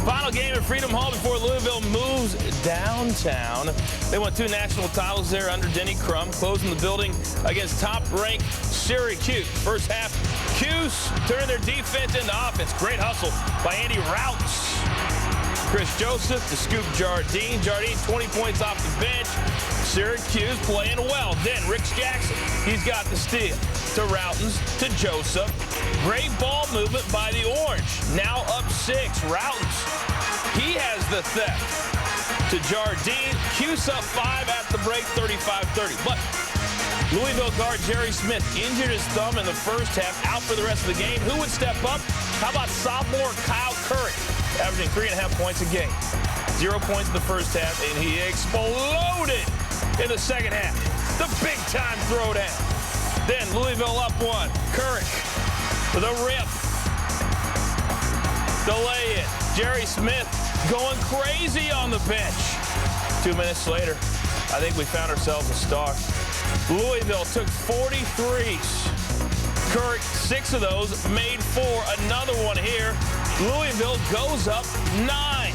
Final game at Freedom Hall before Louisville moves downtown. They won 2 national titles there under Denny Crum, closing the building against top-ranked Syracuse. First half, Cuse turning their defense into offense. Great hustle by Andy Routes. Chris Joseph to scoop Jardine. Jardine 20 points off the bench. Syracuse playing well. Then Ricks Jackson, he's got the steal. To Routens, to Joseph. Great ball movement by the Orange. Now up 6. Routens, he has the theft. To Jardine, Cuse up 5 at the break, 35-30. But Louisville guard Jerry Smith injured his thumb in the first half, out for the rest of the game. Who would step up? How about sophomore Kyle Curry, averaging 3.5 points a game. 0 points in the first half, and he exploded in the second half. The big-time throwdown. Then Louisville up 1. Curry with a rip. The lay-in. Jerry Smith going crazy on the bench. 2 minutes later, I think we found ourselves a star. Louisville took 43s. Curry, 6 of those, made 4. Another one here. Louisville goes up 9.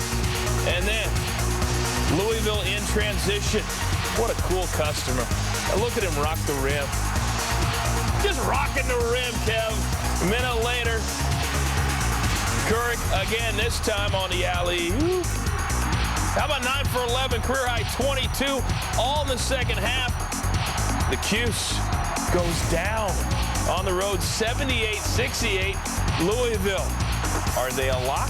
And then Louisville in transition. What a cool customer. And look at him rock the rim. Just rocking the rim, Kev. A minute later, Curry again, this time on the alley. How about 9 for 11, career high 22, all in the second half. The Cuse goes down on the road, 78-68. Louisville, are they a lock?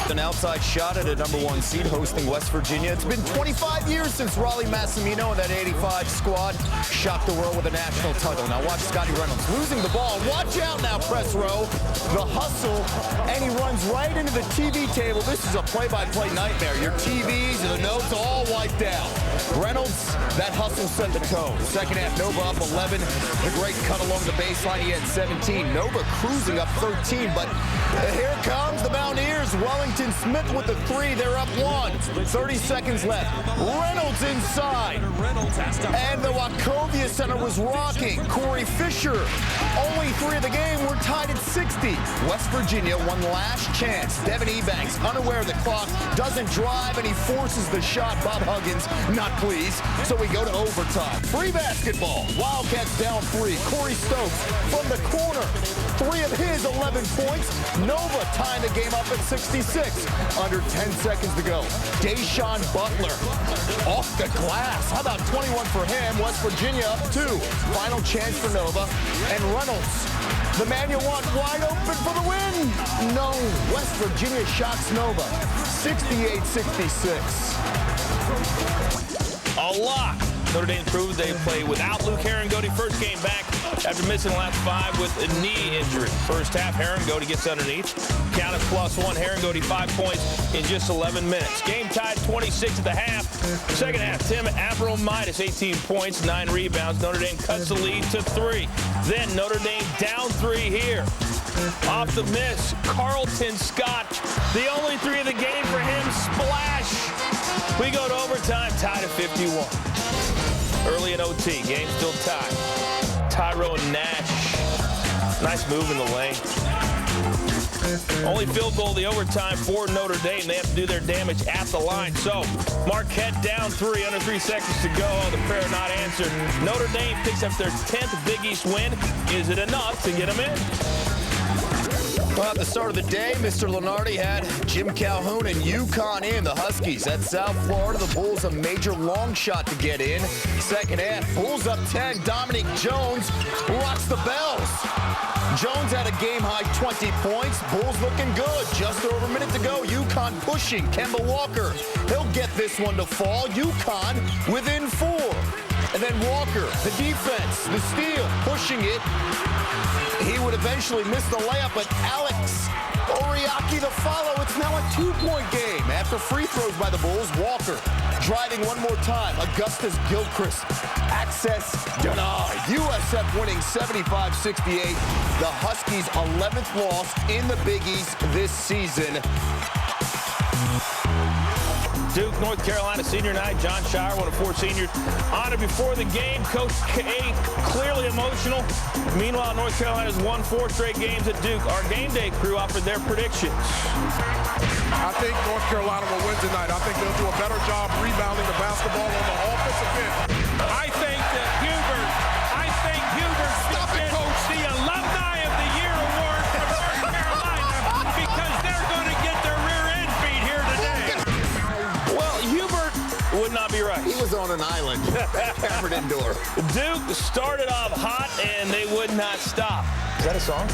An outside shot at a #1 seed hosting West Virginia. It's been 25 years since Raleigh Massimino and that 85 squad shocked the world with a national title. Now watch Scotty Reynolds losing the ball. Watch out now, press row. The hustle, and he runs right into the TV table. This is a play-by-play nightmare. Your TVs and the notes all wiped out. Reynolds, that hustle set the tone. Second half, Nova up 11. The great cut along the baseline, he had 17. Nova cruising up 13, but here comes the Mountaineers. Wellington Smith with the 3. They're up 1. 30 seconds left. Reynolds inside. And the Wachovia Center was rocking. Corey Fisher. Only 3 of the game. We're tied at 60. West Virginia, one last chance. Devin Ebanks, unaware of the clock, doesn't drive, and he forces the shot. Bob Huggins, not pleased. So we go to overtime. Free basketball. Wildcats down 3. Corey Stokes from the corner. 3 of his 11 points. Nova tying the game up at 66. Under 10 seconds to go. Deshaun Butler off the glass. How about 21 for him? West Virginia up 2. Final chance for Nova. And Reynolds, the man you want, wide open for the win. No. West Virginia shocks Nova. 68-66. A lock. Notre Dame proved they play without Luke Herringody. First game back after missing the last 5 with a knee injury. First half, Herringody gets underneath. Counted +1. Herringody 5 points in just 11 minutes. Game tied 26 at the half. Second half, Tim Abromaitis 18 points, 9 rebounds. Notre Dame cuts the lead to 3. Then Notre Dame down 3 here. Off the miss, Carlton Scott. The only 3 of the game for him. Splash. We go to overtime, tied at 51. Early in OT, game still tied. Tyrone Nash, nice move in the lane. Only field goal of the overtime for Notre Dame. They have to do their damage at the line. So Marquette down 3, under 3 seconds to go. The prayer not answered. Notre Dame picks up their 10th Big East win. Is it enough to get them in? Well, at the start of the day, Mr. Lunardi had Jim Calhoun and UConn in. The Huskies at South Florida. The Bulls a major long shot to get in. Second half, Bulls up 10. Dominic Jones rocks the bells. Jones had a game-high 20 points. Bulls looking good. Just over a minute to go. UConn pushing. Kemba Walker, he'll get this one to fall. UConn within 4. And then Walker, the defense, the steal, pushing it. He would eventually miss the layup, but Alex Oriaki the follow. It's now a 2-point game. After free throws by the Bulls, Walker driving one more time. Augustus Gilchrist. Access denied. USF winning 75-68. The Huskies' 11th loss in the Big East this season. Duke, North Carolina senior night. John Shire, one of 4 seniors, on it before the game. Coach K clearly emotional. Meanwhile, North Carolina's won 4 straight games at Duke. Our game day crew offered their predictions. think North Carolina will win tonight. I think they'll do a better job rebounding the basketball on the offensive end. I think that Hubert Stop it, Coach. the Alumni of the Year award from North Carolina because they're going to get their rear end beat here today. Well, Hubert would not be right. He was on an island. Cameron Indoor. Duke started off hot, and they would not stop. Is that a song?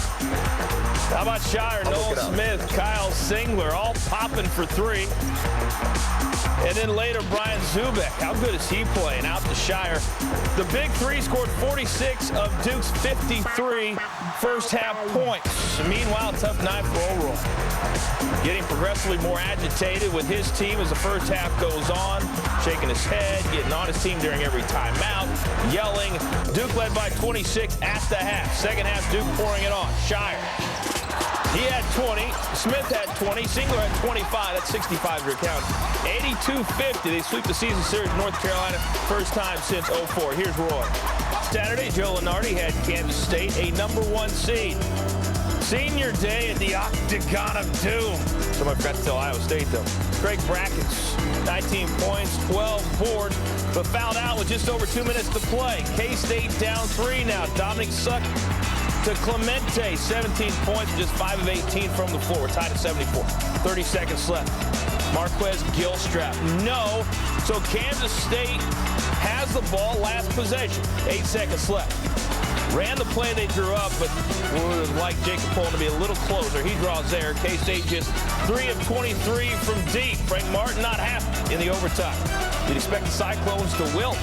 How about Shire, Noel Smith, Kyle Singler, all popping for three. And then later, Brian Zubek. How good is he playing? Out to Shire. The big three scored 46 of Duke's 53 first-half points. Meanwhile, tough night for O'Rourke. Getting progressively more agitated with his team as the first half goes on, shaking his head, getting on his team during every timeout, yelling. Duke led by 26 at the half. Second half, Duke pouring it on. Shire. He had 20. Smith had 20. Singler had 25. That's 65 to count. 82-50. They sweep the season series North Carolina. First time since 04. Here's Roy. Saturday, Joe Lunardi had Kansas State a #1 seed. Senior day at the Octagon of Doom. Somebody forgot to tell Iowa State, though. Craig Brackets, 19 points, 12 boards, but fouled out with just over 2 minutes to play. K-State down 3 now. Dominic Suck to Clemente, 17 points, just 5 of 18 from the floor. We're tied at 74. 30 seconds left. Marquez Gilstrap, no. So Kansas State has the ball last possession. 8 seconds left. Ran the play they drew up, but would like Jacob Pullen to be a little closer. He draws there. K-State just 3 of 23 from deep. Frank Martin not happy in the overtime. You'd expect the Cyclones to wilt.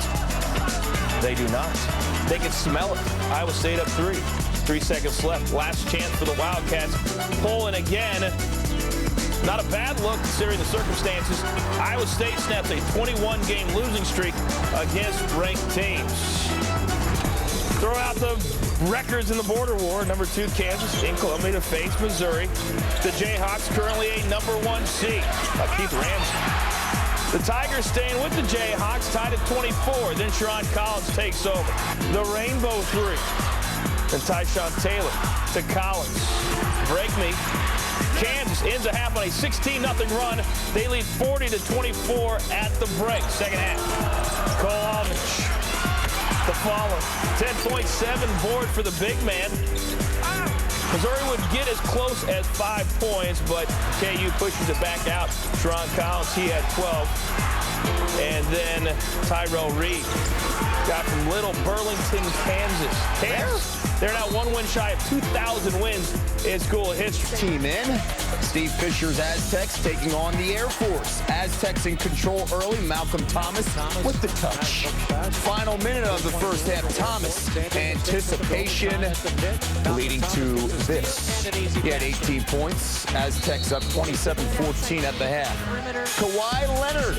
They do not. They can smell it. Iowa State up 3. 3 seconds left. Last chance for the Wildcats. Pullen again. Not a bad look considering the circumstances. Iowa State snaps a 21-game losing streak against ranked teams. Throw out the records in the border war. Number 2, Kansas in Columbia to face Missouri. The Jayhawks currently a #1 seed. Keith Ramsey. The Tigers staying with the Jayhawks, tied at 24. Then Sharon Collins takes over. The Rainbow 3. And Tyshawn Taylor to Collins. Break me. Kansas ends a half on a 16-0 run. They lead 40-24 at the break. Second half. Cole Aldrich. The follow. 10.7 board for the big man. Missouri would get as close as 5 points, but KU pushes it back out. Sharon Collins, he had 12. And then Tyrell Reed got from Little Burlington, Kansas. They're now 1 win shy of 2,000 wins in school history. Team in. Steve Fisher's Aztecs taking on the Air Force. Aztecs in control early. Malcolm Thomas with the touch. Final minute of the first half. Thomas. Anticipation leading to this. He had 18 points. Aztecs up 27-14 at the half. Kawhi Leonard.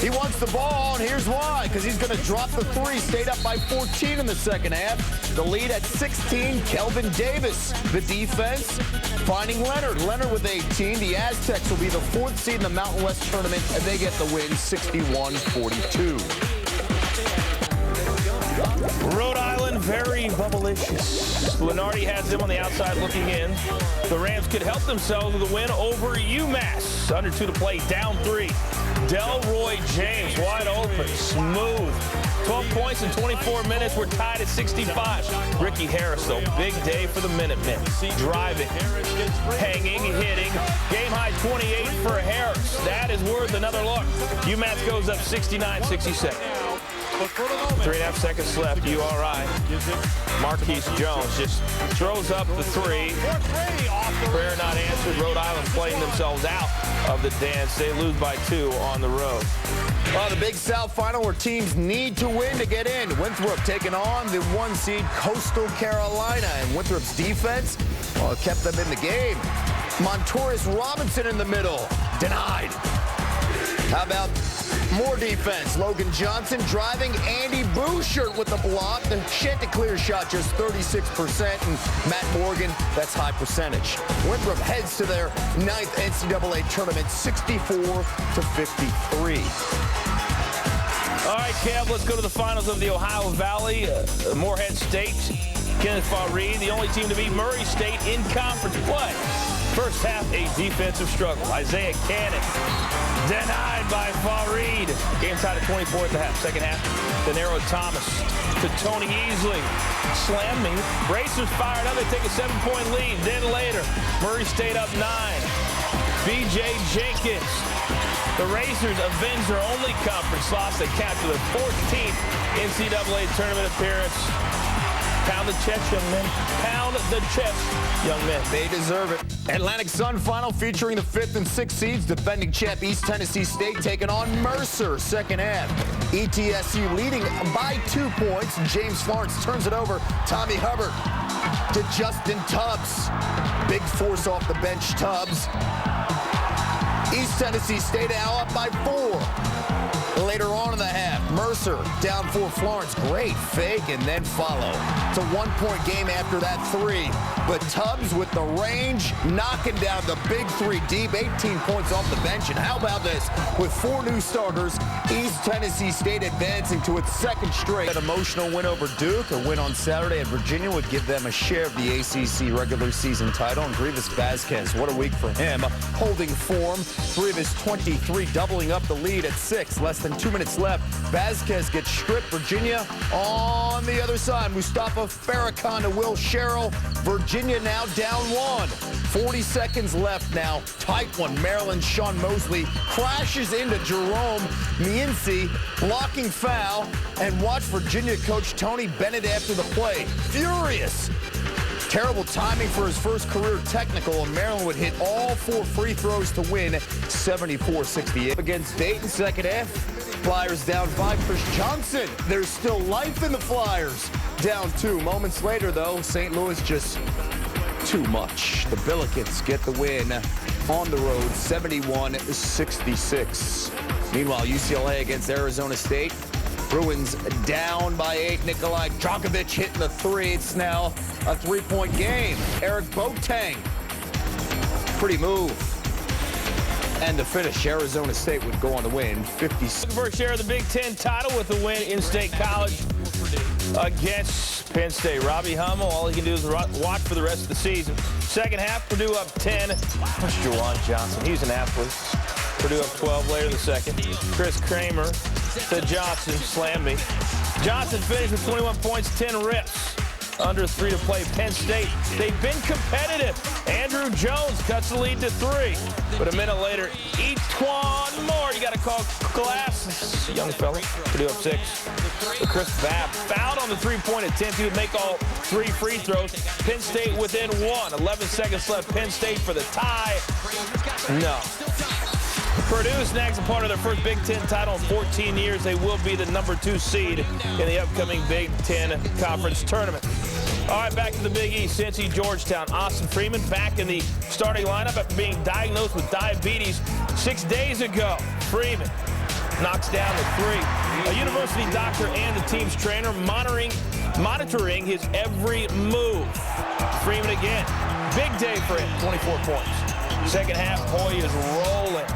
He wants the ball, and here's why. Because he's going to drop the 3. Stayed up by 14 in the second half. The lead at 16, Kelvin Davis. The defense finding Leonard. Leonard with 18. The Aztecs will be the 4th seed in the Mountain West tournament, and they get the win 61-42. Rhode Island, very bubblicious. Lunardi has them on the outside looking in. The Rams could help themselves with a win over UMass. Under 2 to play, down 3. Delroy James, wide open, smooth. 12 points in 24 minutes. We're tied at 65. Ricky Harris, though, big day for the Minutemen. Driving, hanging, hitting. Game high 28 for Harris. That is worth another look. UMass goes up 69-67. 3.5 seconds left. URI. Marquise Jones just throws up the 3. Prayer not answered. Rhode Island playing themselves out of the dance. They lose by 2 on the road. Well, the Big South final where teams need to win to get in. Winthrop taking on the 1 seed Coastal Carolina. And Winthrop's defense, well, kept them in the game. Montoris Robinson in the middle. Denied. How about more defense? Logan Johnson driving. Andy Bouchard with the block. The Chanticleer shot just 36%. And Matt Morgan, that's high percentage. Winthrop heads to their 9th NCAA tournament, 64-53. All right, Kev, let's go to the finals of the Ohio Valley. Morehead State, Kenneth Fareed, the only team to beat Murray State in conference play. First half, a defensive struggle. Isaiah Cannon denied by Farid. Game tied at 24 at the half. Second half, Denaro Thomas to Tony Easley. Slam me. Racers fired up. They take a 7-point lead. Then later, Murray State up 9. B.J. Jenkins. The Racers avenge their only conference loss. They capture their 14th NCAA tournament appearance. Pound the chest, young men. Pound the chest, young men. They deserve it. Atlantic Sun final featuring the 5th and 6th seeds. Defending champ East Tennessee State taking on Mercer. Second half. ETSU leading by 2 points. James Florence turns it over. Tommy Hubbard to Justin Tubbs. Big force off the bench, Tubbs. East Tennessee State now up by 4. Later on in the half, Mercer down for Florence. Great fake and then follow. It's a 1-point game after that 3. But Tubbs with the range, knocking down the big 3 deep, 18 points off the bench. And how about this? With 4 new starters, East Tennessee State advancing to its 2nd straight. An emotional win over Duke. A win on Saturday at Virginia would give them a share of the ACC regular season title. And Grievous Vasquez, what a week for him. Holding form, 3 of his 23, doubling up the lead at 6. Less than 2 minutes left. Vasquez gets stripped. Virginia on the other side. Mustafa Farrakhan to Will Sherrill. Virginia now down 1. 40 seconds left now. Tight one. Maryland Sean Mosley crashes into Jerome Mienzi. Blocking foul. And watch Virginia coach Tony Bennett after the play. Furious. Terrible timing for his first career technical, and Maryland would hit all 4 free throws to win 74-68. Against Dayton, second half. Flyers down 5. Chris Johnson. There's still life in the Flyers. Down 2. Moments later, though, St. Louis just too much. The Billikens get the win on the road, 71-66. Meanwhile, UCLA against Arizona State. Bruins down by 8. Nikolai Djokovic hitting the 3. It's now a 3-point game. Eric Boateng. Pretty move. And to finish, Arizona State would go on to win 50. First share of the Big Ten title with the win in State College against Penn State. Robbie Hummel, all he can do is watch for the rest of the season. Second half, Purdue up 10. What's Juwan Johnson? He's an athlete. Purdue up 12 later in the second. Chris Kramer to Johnson, slam me. Johnson finished with 21 points, 10 rips. Under 3 to play. Penn State, they've been competitive. Andrew Jones cuts the lead to 3. But a minute later, Etwan Moore, you got to call glasses. Young fella, Purdue up 6. But Chris Babb fouled on the 3-point attempt. He would make all 3 free throws. Penn State within 1. 11 seconds left. Penn State for the tie. No. Purdue snags a part of their first Big Ten title in 14 years. They will be the number 2 seed in the upcoming Big Ten Conference Tournament. All right, back to the Big East. Cincy, Georgetown. Austin Freeman back in the starting lineup after being diagnosed with diabetes 6 days ago. Freeman knocks down the 3. A university doctor and the team's trainer monitoring his every move. Freeman again. Big day for him. 24 points. Second half, Hoy is rolling.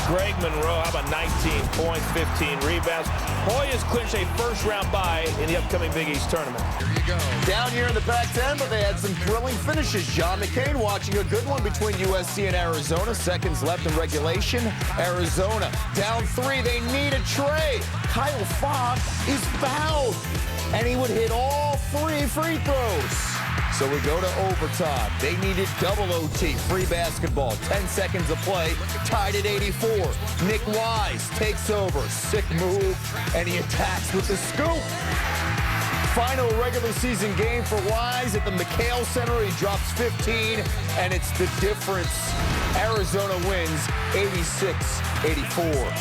Greg Monroe, how about 19 points, 15 rebounds. Hoy has clinched a first-round bye in the upcoming Big East tournament. Here you go. Down here in the Pac-10, but they had some thrilling finishes. John McCain watching a good one between USC and Arizona. Seconds left in regulation. Arizona down 3. They need a trade. Kyle Fogg is fouled, and he would hit all 3 free throws. So we go to overtime. They needed double OT, free basketball. 10 seconds of play, tied at 84. Nick Wise takes over, sick move, and he attacks with the scoop. Final regular season game for Wise at the McHale Center. He drops 15, and it's the difference. Arizona wins 86-84.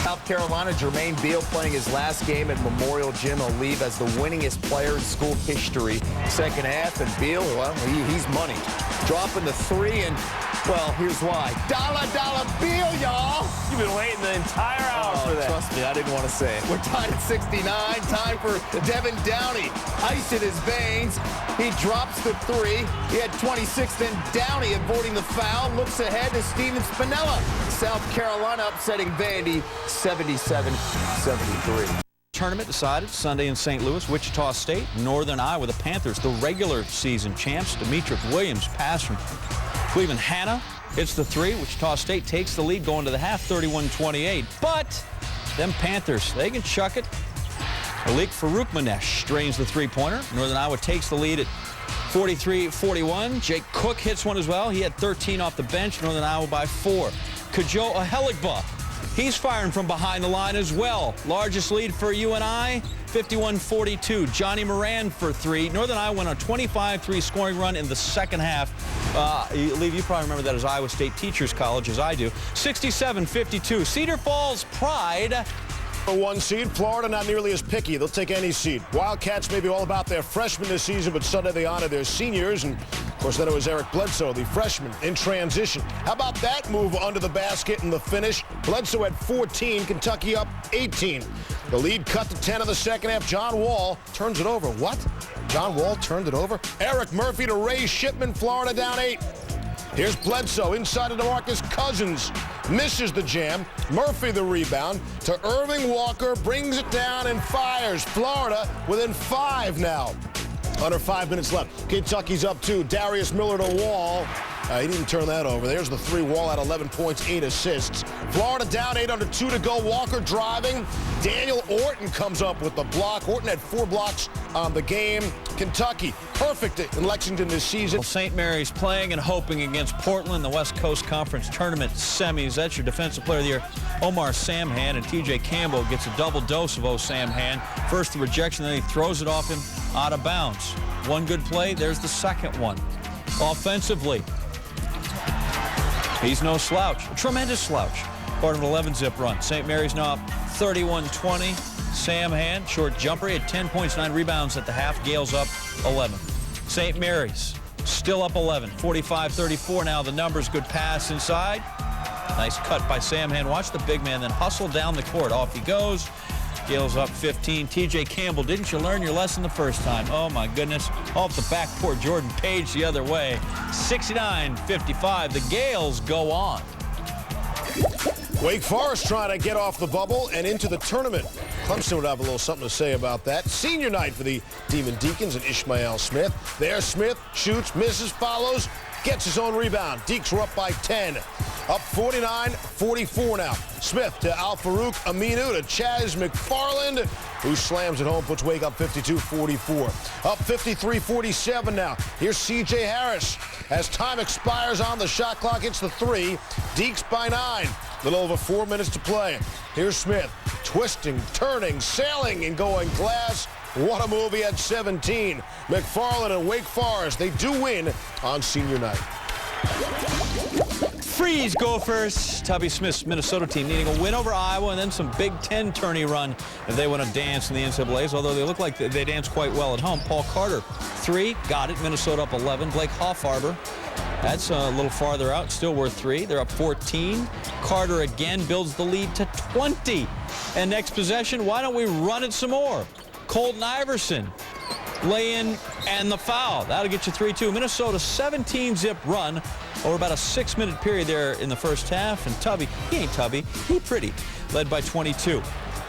South Carolina, Jermaine Beal playing his last game at Memorial Gym. He'll leave as the winningest player in school history. Second half, and Beal, well, he's money. Dropping the 3, and, well, here's why. Dollar Beal, y'all. You've been waiting the entire hour for that. Trust me, I didn't want to say it. We're tied at 69. Time for Devin Downey. Ice in his veins. He drops the 3. He had 26, then Downey avoiding the foul. Looks ahead to Steven Spinella. South Carolina upsetting Vandy 77-73. tournament decided Sunday in St. Louis. Wichita State, Northern Iowa, the Panthers, the regular season champs. Demetric Williams pass from Cleveland Hanna. Hits the three. Wichita State takes the lead going to the half, 31-28. But them Panthers, they can chuck it. Malik Faroukmanesh drains the three-pointer. Northern Iowa takes the lead at 43-41. Jake Cook hits one as well. He had 13 off the bench. Northern Iowa by 4. Kajo Aheligba, he's firing from behind the line as well. Largest lead for UNI, 51-42. Johnny Moran for 3. Northern Iowa went on a 25-3 scoring run in the second half. Lee, you probably remember that as Iowa State Teachers College, as I do. 67-52. Cedar Falls Pride. For 1 seed, Florida not nearly as picky. They'll take any seed. Wildcats may be all about their freshmen this season, but Sunday they honor their seniors. And, of course, then it was Eric Bledsoe, the freshman, in transition. How about that move under the basket in the finish? Bledsoe had 14, Kentucky up 18. The lead cut to 10 in the second half. John Wall turns it over. What? John Wall turned it over? Eric Murphy to Ray Shipman, Florida down 8. Here's Bledsoe inside to DeMarcus Cousins. Misses the jam. Murphy the rebound to Irving Walker. Brings it down and fires. Florida within 5 now. Under 5 minutes left. Kentucky's up 2. Darius Miller to Wall. He didn't turn that over. There's the 3. Wall at 11 points, 8 assists. Florida down 8 under 2 to go. Walker driving. Daniel Orton comes up with the block. Orton had 4 blocks on the game. Kentucky perfect in Lexington this season. Well, St. Mary's playing and hoping against Portland, the West Coast Conference Tournament semis. That's your Defensive Player of the Year, Omar Samhan, and T.J. Campbell gets a double dose of Samhan. First the rejection, then he throws it off him out of bounds. One good play, there's the second one. Offensively, he's no slouch, a tremendous slouch. Part of an 11-zip run. St. Mary's now up 31-20. Samhan, short jumper, he had 10 points, 9 rebounds at the half. Gales up 11. St. Mary's still up 11, 45-34 now. The numbers, good pass inside. Nice cut by Samhan. Watch the big man then hustle down the court. Off he goes. Gales up 15. T.J. Campbell, didn't you learn your lesson the first time? Oh, my goodness. Off the backcourt, Jordan Page the other way. 69-55. The Gales go on. Wake Forest trying to get off the bubble and into the tournament. Clemson would have a little something to say about that. Senior night for the Demon Deacons and Ishmael Smith. There, Smith shoots, misses, follows, gets his own rebound. Deeks were up by 10. Up 49-44 now. Smith to Al-Farouq Aminu to Chaz McFarland, who slams it home, puts Wake up 52-44. Up 53-47 now. Here's C.J. Harris. As time expires on the shot clock, hits the 3. Deeks by 9. Little over 4 minutes to play. Here's Smith, twisting, turning, sailing, and going glass. What a move, he had 17. McFarland and Wake Forest, they do win on senior night. Freeze Gophers. Tubby Smith's Minnesota team needing a win over Iowa and then some Big Ten tourney run if they want to dance in the NCAAs, although they look like they dance quite well at home. Paul Carter, 3, got it. Minnesota up 11. Blake Hoffarber, that's a little farther out, still worth 3. They're up 14. Carter again builds the lead to 20. And next possession, why don't we run it some more? Colton Iverson, lay in and the foul. That'll get you 3-2. Minnesota 17-zip run over about a 6-minute period there in the first half. And Tubby, he ain't Tubby, he pretty, led by 22.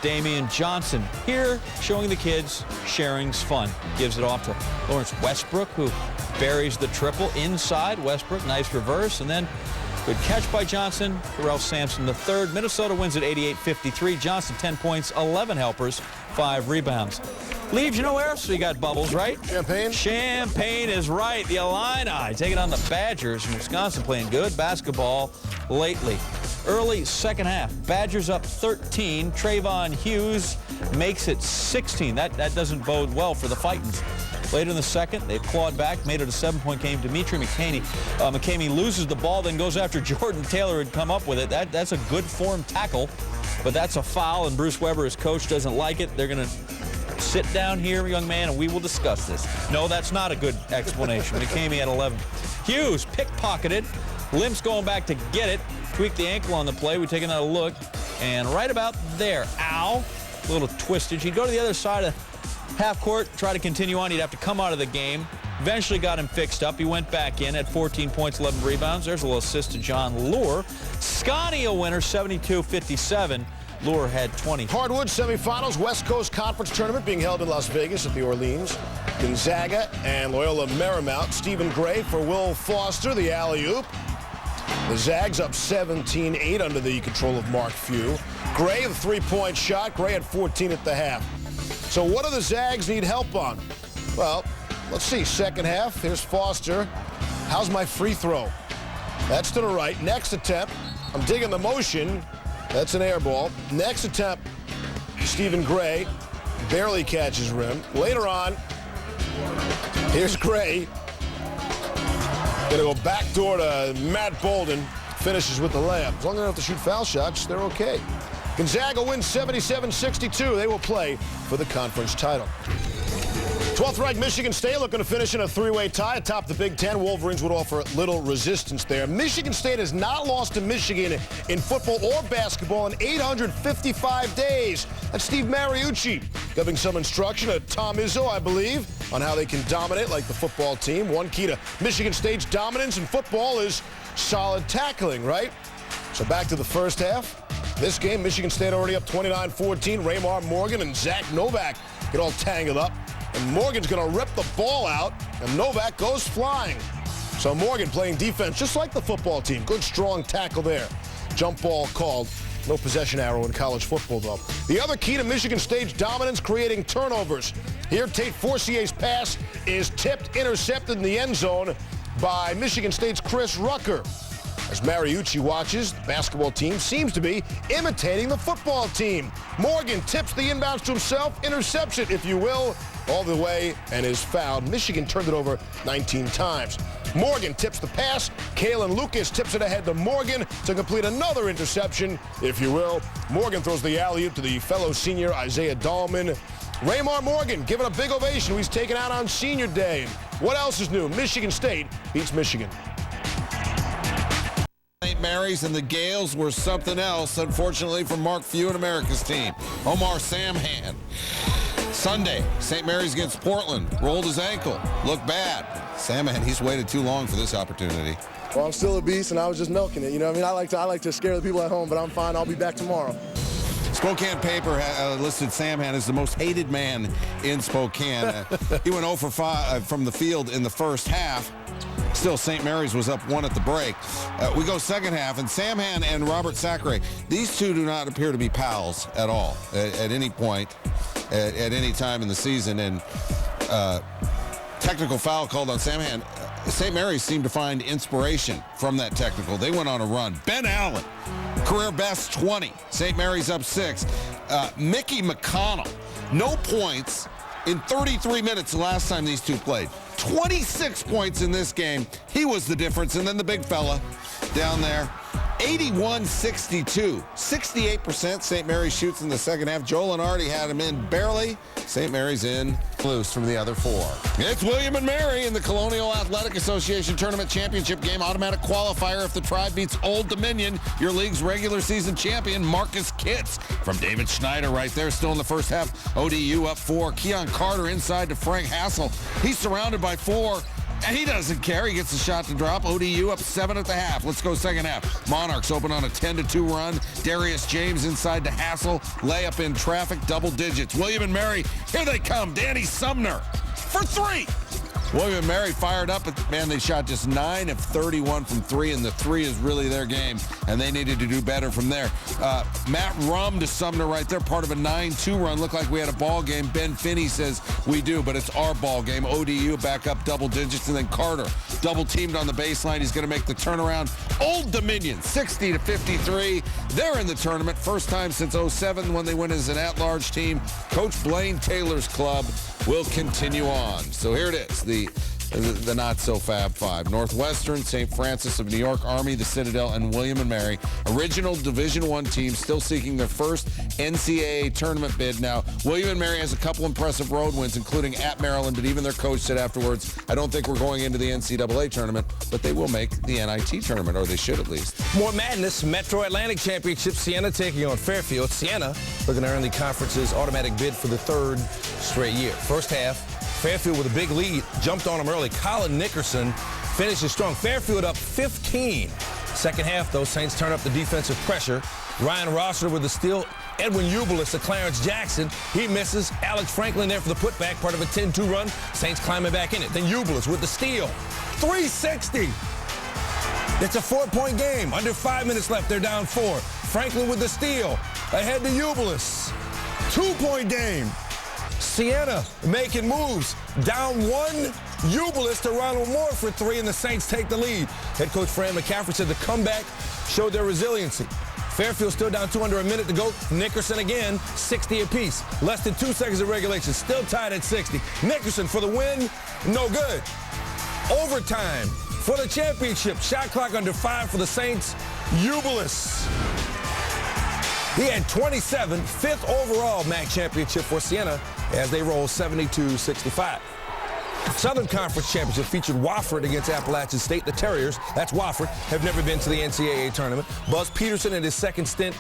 Damian Johnson here showing the kids sharing's fun. Gives it off to Lawrence Westbrook, who buries the triple inside. Westbrook, nice reverse, and then good catch by Johnson. Pharrell Sampson the third. Minnesota wins at 88-53. Johnson 10 points, 11 helpers, 5 rebounds. Leaves, you know where else we got bubbles, right? Champaign? Champaign is right. The Illini taking on the Badgers from Wisconsin, playing good basketball lately. Early second half, Badgers up 13. Trayvon Hughes makes it 16. That doesn't bode well for the Fightins. Later in the second, they clawed back, made it a 7-point game. Dimitri McKamey loses the ball, then goes after Jordan Taylor had come up with it. That's a good form tackle, but that's a foul, and Bruce Weber, his coach, doesn't like it. They're going to sit down here, young man, and we will discuss this. No, that's not a good explanation. McKamey at 11. Hughes pickpocketed. Limps going back to get it. Tweaked the ankle on the play. We take another look, and right about there, ow, a little twisted. He'd go to the other side of half court, try to continue on. He'd have to come out of the game. Eventually got him fixed up. He went back in at 14 points, 11 rebounds. There's a little assist to John Lure. Scotty a winner, 72-57. Lure had 20. Hardwood semifinals, West Coast Conference Tournament being held in Las Vegas at the Orleans. Gonzaga and Loyola Marymount. Stephen Gray for Will Foster, the alley-oop. The Zags up 17-8 under the control of Mark Few. Gray, the three-point shot. Gray had 14 at the half. So what do the Zags need help on? Well, let's see. Second half, here's Foster. How's my free throw? That's to the right. Next attempt, I'm digging the motion. That's an air ball. Next attempt, Stephen Gray barely catches rim. Later on, here's Gray. Gonna go backdoor to Matt Bolden. Finishes with the layup. As long as they don't have to shoot foul shots, they're okay. Gonzaga wins 77-62. They will play for the conference title. 12th-ranked Michigan State looking to finish in a three-way tie atop the Big Ten. Wolverines would offer little resistance there. Michigan State has not lost to Michigan in football or basketball in 855 days. That's Steve Mariucci giving some instruction to Tom Izzo, I believe, on how they can dominate like the football team. One key to Michigan State's dominance in football is solid tackling, right? So back to the first half. This game, Michigan State already up 29-14. Raymar Morgan and Zach Novak get all tangled up. And Morgan's going to rip the ball out, and Novak goes flying. So Morgan playing defense just like the football team. Good, strong tackle there. Jump ball called. No possession arrow in college football, though. The other key to Michigan State's dominance, creating turnovers. Here, Tate Forcier's pass is tipped, intercepted in the end zone by Michigan State's Chris Rucker. As Mariucci watches, the basketball team seems to be imitating the football team. Morgan tips the inbounds to himself, intercepts it, if you will, all the way, and is fouled. Michigan turned it over 19 times. Morgan tips the pass. Kalen Lucas tips it ahead to Morgan to complete another interception, if you will. Morgan throws the alley-oop to the fellow senior Isaiah Dahlman. Raymar Morgan given a big ovation. He's taken out on senior day. What else is new? Michigan State beats Michigan. St. Mary's and the Gales were something else, unfortunately, for Mark Few and America's team. Omar Samhan. Sunday, St. Mary's against Portland. Rolled his ankle. Looked bad. Samhan, he's waited too long for this opportunity. Well, I'm still a beast, and I was just milking it. You know what I mean? I like to scare the people at home, but I'm fine. I'll be back tomorrow. Spokane paper listed Samhan as the most hated man in Spokane. He went 0 for 5 from the field in the first half. Still, St. Mary's was up 1 at the break. We go second half, and Samhan and Robert Sacre, these two do not appear to be pals at all at any point, at any time in the season. And technical foul called on Samhan. St. Mary's seemed to find inspiration from that technical. They went on a run. Ben Allen, career best 20. St. Mary's up 6. Mickey McConnell, no points in 33 minutes the last time these two played. 26 points in this game. He was the difference. And then the big fella down there, 81-62. 68% St. Mary's shoots in the second half. Joel Lenardi had him in barely. St. Mary's in loose from the other 4. It's William and Mary in the Colonial Athletic Association Tournament Championship game. Automatic qualifier if the Tribe beats Old Dominion. Your league's regular season champion, Marcus Kitts. From David Schneider right there, still in the first half. ODU up 4. Keon Carter inside to Frank Hassel. He's surrounded by 4. And he doesn't care. He gets a shot to drop. ODU up 7 at the half. Let's go second half. Monarchs open on a 10-2 run. Darius James inside to Hassel. Layup in traffic, double digits. William and Mary, here they come. Danny Sumner for 3. William and Mary fired up, but man, they shot just 9 of 31 from 3, and the 3 is really their game, and they needed to do better from there. Matt Rum to Sumner right there, part of a 9-2 run. Looked like we had a ball game. Ben Finney says we do, but it's our ball game. ODU back up double digits, and then Carter double teamed on the baseline. He's going to make the turnaround. Old Dominion 60-53. They're in the tournament, first time since 07 when they went as an at-large team. Coach Blaine Taylor's club will continue on. So here it is, the not-so-fab 5. Northwestern, St. Francis of New York, Army, the Citadel, and William and Mary. Original Division I team still seeking their first NCAA tournament bid. Now, William and Mary has a couple impressive road wins, including at Maryland, but even their coach said afterwards, I don't think we're going into the NCAA tournament, but they will make the NIT tournament, or they should at least. More madness. Metro Atlantic Championship. Siena taking on Fairfield. Siena looking to earn the conference's automatic bid for the 3rd straight year. First half, Fairfield with a big lead, jumped on him early. Colin Nickerson finishes strong. Fairfield up 15. Second half, though, Saints turn up the defensive pressure. Ryan Rossiter with a steal Edwin Ubelis to Clarence Jackson. He misses. Alex Franklin there for the putback, part of a 10-2 run. Saints climbing back in it. Then Ubelis with the steal. 360. It's a 4-point game. Under 5 minutes left. They're down 4. Franklin with the steal. Ahead to Ubelis. 2-point game. Siena making moves. Down 1. Ubelis to Ronald Moore for 3, and the Saints take the lead. Head coach Fran McCaffrey said the comeback showed their resiliency. Fairfield still down 2 under a minute to go. Nickerson again, 60 apiece. Less than 2 seconds of regulation. Still tied at 60. Nickerson for the win. No good. Overtime for the championship. Shot clock under 5 for the Saints. Ubelis. He had 27, 5th overall MAC championship for Siena as they roll 72-65. Southern Conference Championship featured Wofford against Appalachian State. The Terriers, that's Wofford, have never been to the NCAA tournament. Buzz Peterson in his second stint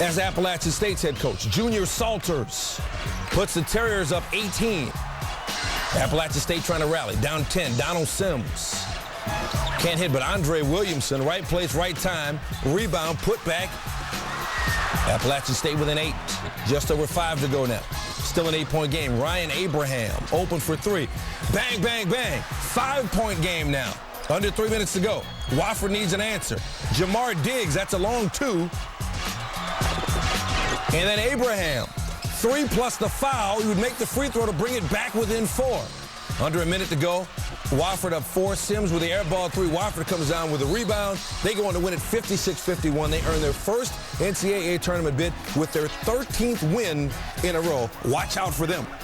as Appalachian State's head coach. Junior Salters puts the Terriers up 18. Appalachian State trying to rally. Down 10, Donald Sims. Can't hit, but Andre Williamson, right place, right time. Rebound, put back. Appalachian State with an 8. Just over 5 to go now. Still an 8-point game. Ryan Abraham open for 3. Bang, bang, bang. 5-point game now. Under 3 minutes to go. Wofford needs an answer. Jamar Diggs, that's a long 2. And then Abraham. 3 plus the foul. He would make the free throw to bring it back within 4. Under a minute to go. Wofford up 4. Sims with the air ball 3. Wofford comes down with a rebound. They go on to win it 56-51. They earn their first NCAA tournament bid with their 13th win in a row. Watch out for them.